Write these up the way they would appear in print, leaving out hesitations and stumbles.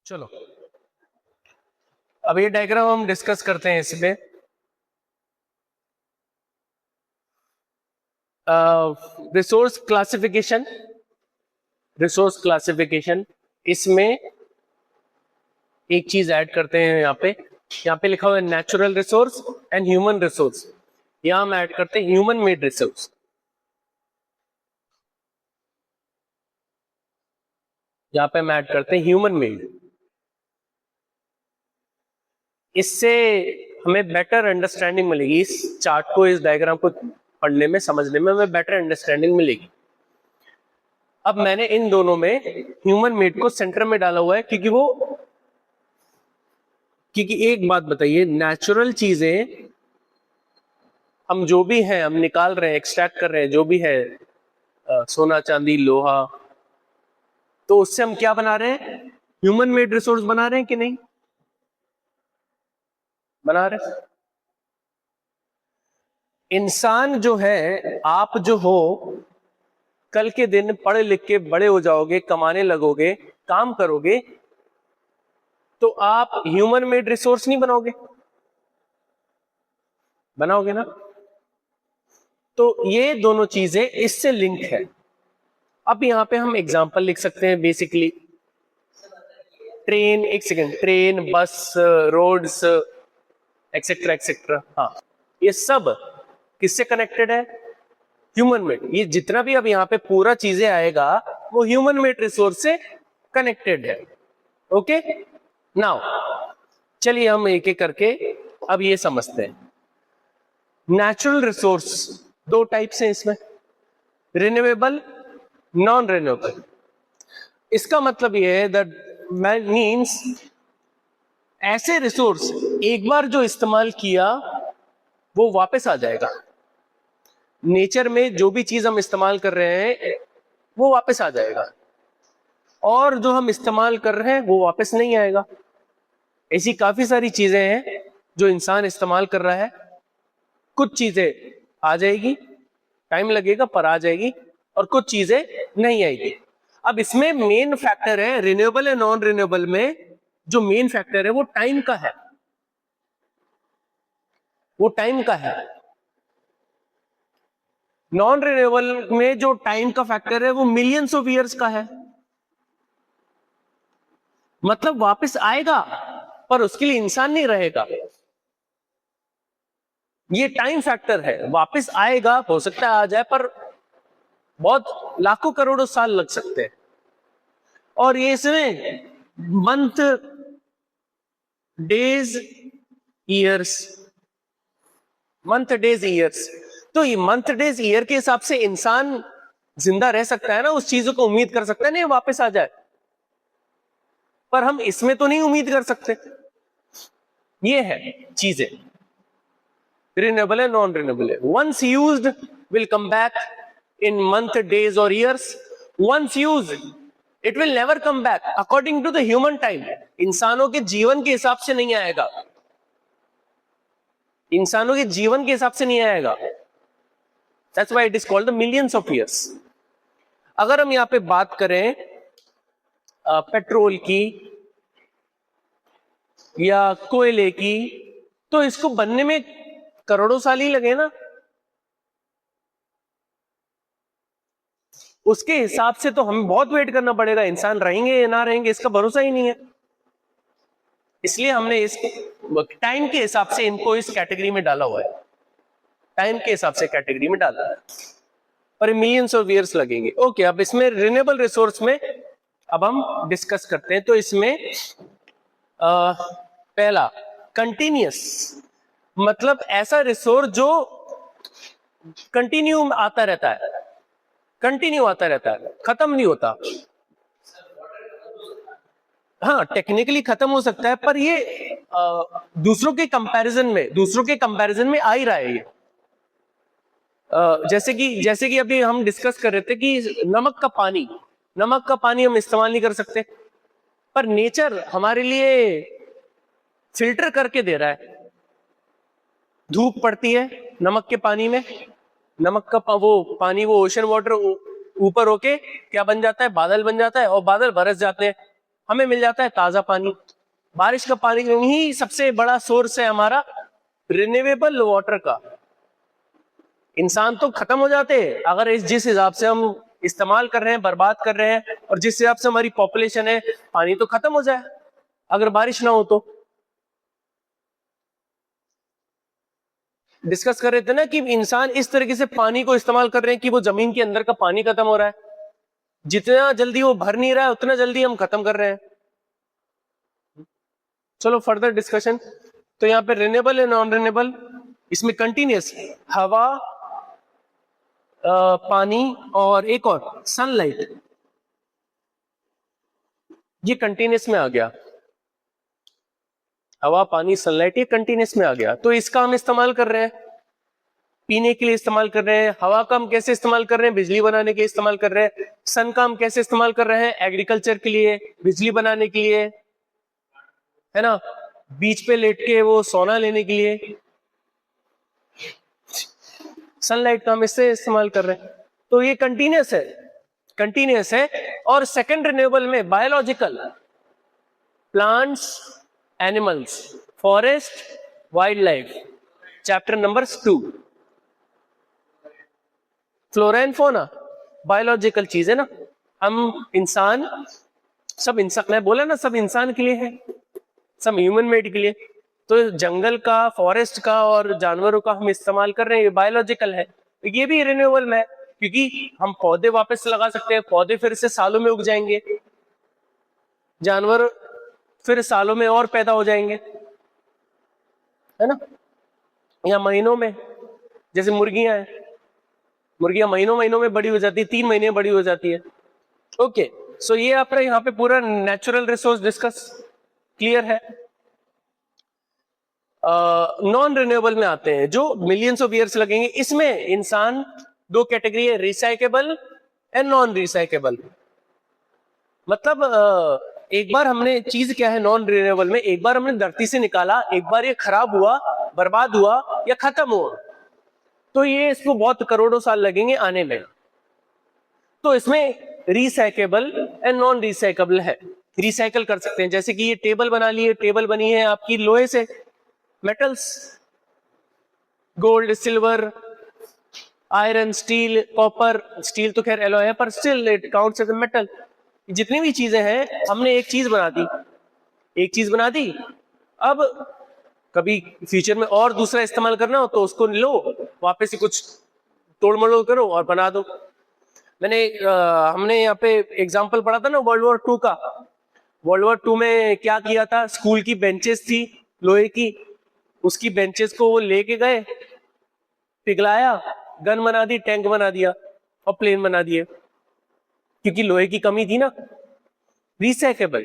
चलो अब ये डायग्राम हम डिस्कस करते हैं। इसमें रिसोर्स क्लासिफिकेशन इसमें एक चीज ऐड करते हैं। यहाँ पे लिखा हुआ है natural resource and human resource. यहां हम ऐड करते हैं ह्यूमन मेड रिसोर्स। यहाँ पे हम ऐड करते हैं ह्यूमन मेड। इससे हमें बेटर अंडरस्टैंडिंग मिलेगी। इस चार्ट को, इस डायग्राम को पढ़ने में, समझने में हमें बेटर अंडरस्टैंडिंग मिलेगी। अब मैंने इन दोनों में ह्यूमन मेड को सेंटर में डाला हुआ है क्योंकि एक बात बताइए, नेचुरल चीजें हम जो भी है हम निकाल रहे हैं, एक्सट्रैक्ट कर रहे हैं, जो भी है सोना चांदी लोहा, तो उससे हम क्या बना रहे हैं? ह्यूमन मेड रिसोर्स बना रहे हैं कि नहीं बना रहे? इंसान जो है, आप जो हो, कल के दिन पढ़े लिख के बड़े हो जाओगे, कमाने लगोगे, काम करोगे, तो आप ह्यूमन मेड रिसोर्स नहीं बनाओगे ना। तो ये दोनों चीजें इससे लिंक है। अब यहां पे हम एग्जांपल लिख सकते हैं। बेसिकली ट्रेन, बस, रोड्स, एक्सेट्रा एक्सेट्रा। हाँ, ये सब किससे कनेक्टेड है? Human made. ये जितना भी अब यहाँ पे पूरा चीजें आएगा वो ह्यूमन मेड रिसोर्स से कनेक्टेड है। ओके, नाउ चलिए हम एक एक करके अब ये समझते हैं। नेचुरल रिसोर्स दो टाइप्स हैं इसमें, रिन्यूएबल, नॉन रिन्यूएबल। इसका मतलब ये है दैट मींस ऐसे रिसोर्स एक बार जो इस्तेमाल किया वो वापस आ जाएगा। नेचर में जो भी चीज हम इस्तेमाल कर रहे हैं वो वापस आ जाएगा, और जो हम इस्तेमाल कर रहे हैं वो वापस नहीं आएगा। ऐसी काफी सारी चीजें हैं जो इंसान इस्तेमाल कर रहा है। कुछ चीजें आ जाएगी, टाइम लगेगा पर आ जाएगी, और कुछ चीजें नहीं आएगी। अब इसमें मेन फैक्टर है, रिन्यूएबल एंड नॉन रिन्यूएबल में जो मेन फैक्टर है वो टाइम का है। नॉन रिन्यूएबल में जो टाइम का फैक्टर है वो मिलियंस ऑफ ईयर्स का है। मतलब वापस आएगा पर उसके लिए इंसान नहीं रहेगा। ये टाइम फैक्टर है। वापस आएगा, हो सकता है आ जाए, पर बहुत लाखों करोड़ों साल लग सकते हैं। और ये इसमें मंथ, डेज, ईयर्स, तो ये मंथ, डेज, ईयर के हिसाब से इंसान जिंदा रह सकता है ना, उस चीजों को उम्मीद कर सकता है नहीं वापस आ जाए। पर हम इसमें तो नहीं उम्मीद कर सकते। ये है चीजें, रिन्यूएबल है, नॉन रिन्यूएबल है। Once used will come back in month, days और years. Once used it will never come back according to the human time. इंसानों के जीवन के हिसाब से नहीं आएगा, इंसानों के जीवन के हिसाब से नहीं आएगा। That's why it is called the millions of years. अगर हम यहां पे बात करें पेट्रोल की या कोयले की, तो इसको बनने में करोड़ों साल ही लगे ना। उसके हिसाब से तो हमें बहुत वेट करना पड़ेगा। इंसान रहेंगे या ना रहेंगे इसका भरोसा ही नहीं है। इसलिए हमने इस टाइम के हिसाब से इनको इस कैटेगरी में डाला हुआ है। टाइम के हिसाब से कैटेगरी में डाला है, पर मिलियंस ऑफ ईयर्स लगेंगे। ओके, अब इसमें रिन्यूएबल रिसोर्स में अब हम डिस्कस करते हैं। तो इसमें पहला कंटिन्यूअस, मतलब ऐसा रिसोर्स जो कंटिन्यू आता रहता है, खत्म नहीं होता। हाँ, टेक्निकली खत्म हो सकता है, पर ये दूसरों के कंपैरिजन में आ ही रहा है ये। जैसे कि अभी हम डिस्कस कर रहे थे कि नमक का पानी हम इस्तेमाल नहीं कर सकते, पर नेचर हमारे लिए फिल्टर करके दे रहा है। धूप पड़ती है नमक के पानी में, नमक का वो पानी, वो ओशन वाटर ऊपर होके क्या बन जाता है? बादल बन जाता है, और बादल बरस जाते हैं। हमें मिल जाता है ताजा पानी। बारिश का पानी ही सबसे बड़ा सोर्स है हमारा रिन्यूएबल वाटर का। इंसान तो खत्म हो जाते हैं अगर जिस हिसाब से हम इस्तेमाल कर रहे हैं, बर्बाद कर रहे हैं, और जिस हिसाब से हमारी पॉपुलेशन है, पानी तो खत्म हो जाए अगर बारिश ना हो तो। डिस्कस कर रहे थे ना कि इंसान इस तरीके से पानी को इस्तेमाल कर रहे हैं कि वो जमीन के अंदर का पानी खत्म हो रहा है, जितना जल्दी वो भर नहीं रहा है उतना जल्दी हम खत्म कर रहे हैं। चलो फर्दर डिस्कशन। तो यहाँ पे रिन्यूएबल है, नॉन रिन्यूएबल, इसमें कंटिन्यूस हवा, पानी और एक और सनलाइट, ये कंटिन्यूस में आ गया। हवा, पानी, सनलाइट, ये कंटिन्यूस में आ गया। तो इसका हम इस्तेमाल कर रहे हैं, पीने के लिए इस्तेमाल कर रहे हैं। हवा का हम कैसे इस्तेमाल कर रहे हैं? बिजली बनाने के लिए इस्तेमाल कर रहे हैं। सन का हम कैसे इस्तेमाल कर रहे हैं? एग्रीकल्चर के लिए, बिजली बनाने के लिए, है ना, बीच पे लेट के वो सोना लेने के लिए। सनलाइट का हम इससे इस्तेमाल कर रहे हैं। तो ये कंटिन्यूस है, कंटिन्यूस है। और सेकंड रिन्यूएबल में biological, plants, animals, forest, wild life, chapter number 2। Flora and fauna biological चीज है ना। हम इंसान, सब इंसान, मैं बोला ना सब इंसान के लिए है, सब ह्यूमन मेड के लिए। तो जंगल का, फॉरेस्ट का और जानवरों का हम इस्तेमाल कर रहे हैं, ये बायोलॉजिकल है। तो ये भी रिन्यूएबल में है, क्योंकि हम पौधे वापस लगा सकते हैं, पौधे फिर से सालों में उग जाएंगे, जानवर फिर सालों में और पैदा हो जाएंगे, है ना, या महीनों में। जैसे मुर्गियां हैं, मुर्गियां महीनों महीनों में बड़ी हो जाती है, 3 महीने में बड़ी हो जाती है। ओके, सो ये आपका यहाँ पे पूरा नेचुरल रिसोर्स डिस्कस क्लियर है। नॉन रिन्यूएबल में आते हैं, जो मिलियंस ऑफ ईयर्स लगेंगे। इसमें इंसान 2 कैटेगरी है, रिसाइकेबल एंड नॉन रिसाइकेबल। मतलब एक बार हमने चीज क्या है नॉन रिन्यूएबल में, एक बार हमने धरती से निकाला, एक बार ये खराब हुआ, बर्बाद हुआ या खत्म हुआ, तो ये इसको बहुत करोड़ों साल लगेंगे आने में। तो इसमें रिसाइकेबल एंड नॉन रिसाइकेबल है, रिसाइकल कर सकते हैं। जैसे कि ये टेबल बना ली है, टेबल बनी है आपकी लोहे से, metals, gold, silver, iron, steel, copper. Steel तो खैर एलॉय है, पर still it counts as a metal. जितनी भी चीजें हैं, हमने एक चीज बना दी, एक चीज बना दी। अब कभी फ्यूचर में और दूसरा इस्तेमाल करना हो तो उसको लो, वापस से कुछ तोड़ मरोड़ करो और बना दो। हमने यहाँ पे एग्जाम्पल पढ़ा था ना वर्ल्ड वॉर 2 का। वर्ल्ड वॉर 2 में क्या किया था, स्कूल की बेंचेस थी लोहे की, उसकी बेंचेस को वो लेके गए, पिघलाया, गन बना दी, टैंक बना दिया और प्लेन बना दिए, क्योंकि लोहे की कमी थी ना। रिसाइकेबल।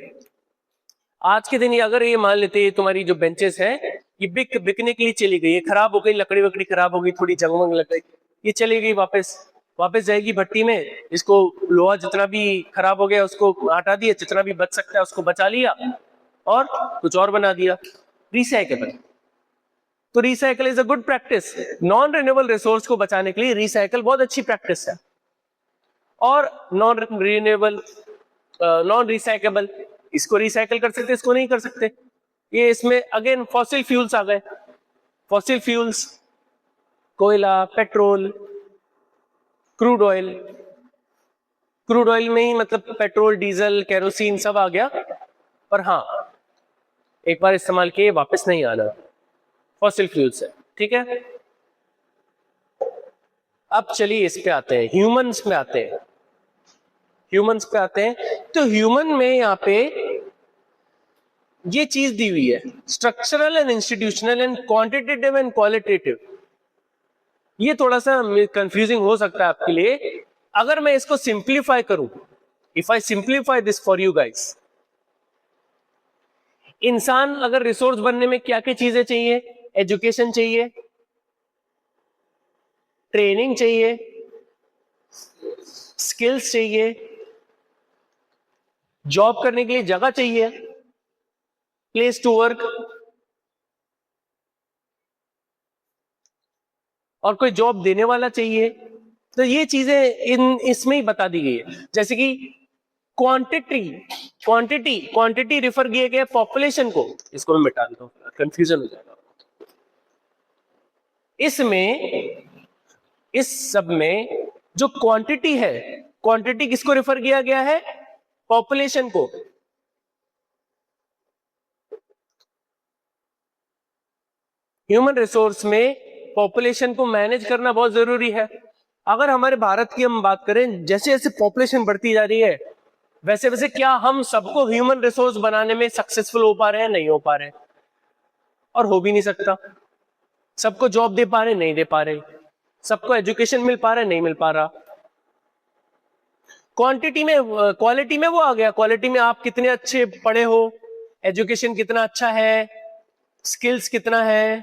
आज के दिन अगर ये मान लेते हैं तुम्हारी जो बेंचेस है ये बिकने के लिए चली गई, ये खराब हो गई, लकड़ी वकड़ी खराब हो गई, थोड़ी जंग लग गई, ये चली गई, वापस जाएगी भट्टी में। इसको लोहा जितना भी खराब हो गया उसको हटा दिया, जितना भी बच सकता है उसको बचा लिया और कुछ और बना दिया। रिसाइकेबल। तो recycle is a good practice. Non renewable resource को बचाने के लिए रिसाइकल बहुत अच्छी प्रैक्टिस है। और नॉन रिन्यूएबल, नॉन रिसाइकेबल, इसको रिसाइकल कर सकते, इसको नहीं कर सकते। ये इसमें अगेन फॉसिल फ्यूल्स आ गए। फॉसिल फ्यूल्स, कोयला, petrol, crude oil. Crude oil में ही मतलब पेट्रोल, डीजल, केरोसिन सब आ गया, पर हाँ एक बार इस्तेमाल किए वापस नहीं आना। फॉसिल फ्यूल्स है, ठीक है। अब चलिए इस पे आते हैं, ह्यूमंस पे आते हैं। ह्यूमंस पे आते हैं तो ह्यूमन में यहाँ पे ये चीज दी हुई है, structural and institutional and quantitative and qualitative. ये थोड़ा सा कंफ्यूजिंग हो सकता है आपके लिए। अगर मैं इसको सिंप्लीफाई करूं, if I simplify this for you guys, इंसान अगर रिसोर्स बनने में क्या क्या चीजें चाहिए? एजुकेशन चाहिए, ट्रेनिंग चाहिए, स्किल्स चाहिए, जॉब करने के लिए जगह चाहिए, प्लेस टू वर्क, और कोई जॉब देने वाला चाहिए। तो ये चीजें इसमें ही बता दी गई है। जैसे कि क्वांटिटी क्वांटिटी क्वांटिटी रिफर किए गए पॉपुलेशन को, इसको मैं मिटा देता हूं, कंफ्यूजन हो जाएगा। इसमें इस सब में जो क्वांटिटी है, क्वांटिटी किसको रिफर किया गया है? पॉपुलेशन को। ह्यूमन रिसोर्स में पॉपुलेशन को मैनेज करना बहुत जरूरी है। अगर हमारे भारत की हम बात करें, जैसे जैसे पॉपुलेशन बढ़ती जा रही है वैसे वैसे क्या हम सबको ह्यूमन रिसोर्स बनाने में सक्सेसफुल हो पा रहे हैं? नहीं हो पा रहे, और हो भी नहीं सकता। सबको जॉब दे पा रहे? नहीं दे पा रहे। सबको एजुकेशन मिल पा रहा है? नहीं मिल पा रहा। क्वांटिटी में, क्वालिटी में वो आ गया, क्वालिटी में आप कितने अच्छे पढ़े हो, एजुकेशन कितना अच्छा है, स्किल्स कितना है,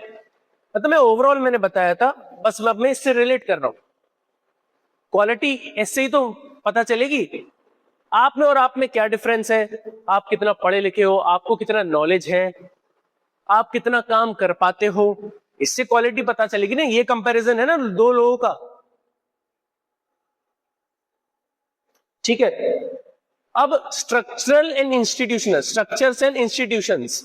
मतलब मैं ओवरऑल मैंने बताया था, बस मैं अपने इससे रिलेट कर रहा हूं। क्वालिटी ऐसे ही तो पता चलेगी आप में और आप में क्या डिफरेंस है, आप कितना पढ़े लिखे हो, आपको कितना नॉलेज है, आप कितना काम कर पाते हो, इससे क्वालिटी पता चलेगी ना। ये कंपैरिजन है ना दो लोगों का, ठीक है। अब structural and institutional, structures and institutions,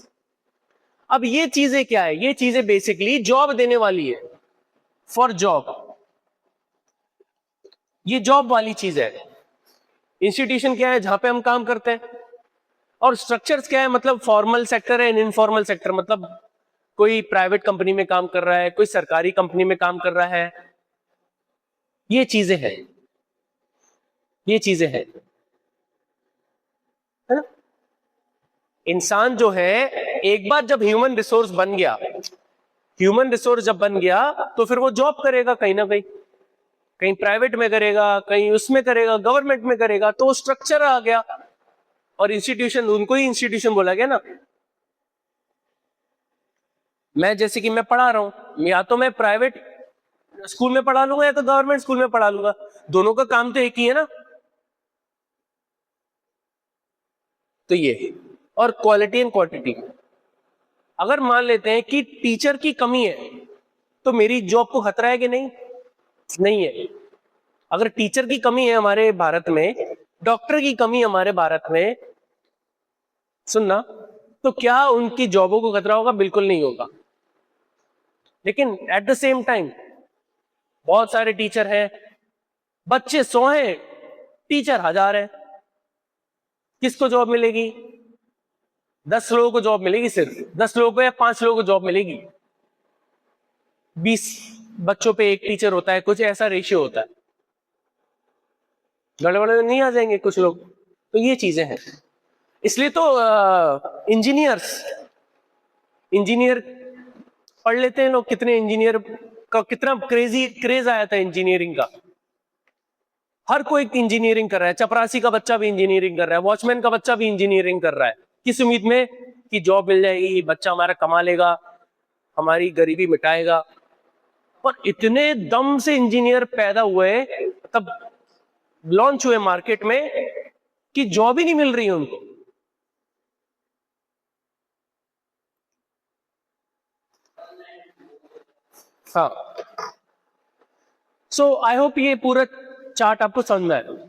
अब ये चीजें क्या है? ये चीजें बेसिकली जॉब देने वाली है, फॉर जॉब, ये जॉब वाली चीज है। इंस्टीट्यूशन क्या है? जहां पे हम काम करते हैं। और स्ट्रक्चर्स क्या है? मतलब फॉर्मल सेक्टर है, इनफॉर्मल सेक्टर, मतलब कोई प्राइवेट कंपनी में काम कर रहा है, कोई सरकारी कंपनी में काम कर रहा है, ये चीजें हैं, ये चीजें हैं, है ना। इंसान जो है एक बार जब ह्यूमन रिसोर्स बन गया, ह्यूमन रिसोर्स जब बन गया तो फिर वो जॉब करेगा कहीं ना कहीं, कहीं प्राइवेट में करेगा, कहीं उसमें करेगा, गवर्नमेंट में करेगा, तो स्ट्रक्चर आ गया। और इंस्टीट्यूशन, उनको ही इंस्टीट्यूशन बोला गया ना। मैं जैसे कि मैं पढ़ा रहा हूं, या तो मैं प्राइवेट स्कूल में पढ़ा लूंगा या तो गवर्नमेंट स्कूल में पढ़ा लूंगा, दोनों का काम तो एक ही है ना। तो ये, और क्वालिटी एंड क्वांटिटी, अगर मान लेते हैं कि टीचर की कमी है तो मेरी जॉब को खतरा है कि नहीं? नहीं है। अगर टीचर की कमी है हमारे भारत में, डॉक्टर की कमी हमारे भारत में, सुनना, तो क्या उनकी जॉबों को खतरा होगा? बिल्कुल नहीं होगा। लेकिन एट द सेम टाइम बहुत सारे टीचर हैं, बच्चे 100 हैं, टीचर 1000 है, किसको जॉब मिलेगी? 10 लोगों को जॉब मिलेगी, सिर्फ 10 लोगों को या 5 लोगों को जॉब मिलेगी। 20 बच्चों पे एक टीचर होता है, कुछ ऐसा रेशियो होता है, गड़बड़ नहीं आ जाएंगे कुछ लोग? तो ये चीजें हैं। इसलिए तो इंजीनियर पढ़ लेते हैं लोग, कितने इंजीनियर का कितना क्रेज आया था इंजीनियरिंग का। हर कोई इंजीनियरिंग कर रहा है, चपरासी का बच्चा भी इंजीनियरिंग कर रहा है, वॉचमैन का बच्चा भी इंजीनियरिंग कर रहा है, किस उम्मीद में? कि जॉब मिल जाएगी, बच्चा हमारा कमा लेगा, हमारी गरीबी मिटाएगा। पर इतने दम से इंजीनियर पैदा हुए, तब लॉन्च हुए मार्केट में, कि जॉब ही नहीं मिल रही है उनको। हाँ, सो आई होप ये पूरा चार्ट आपको समझ में आए।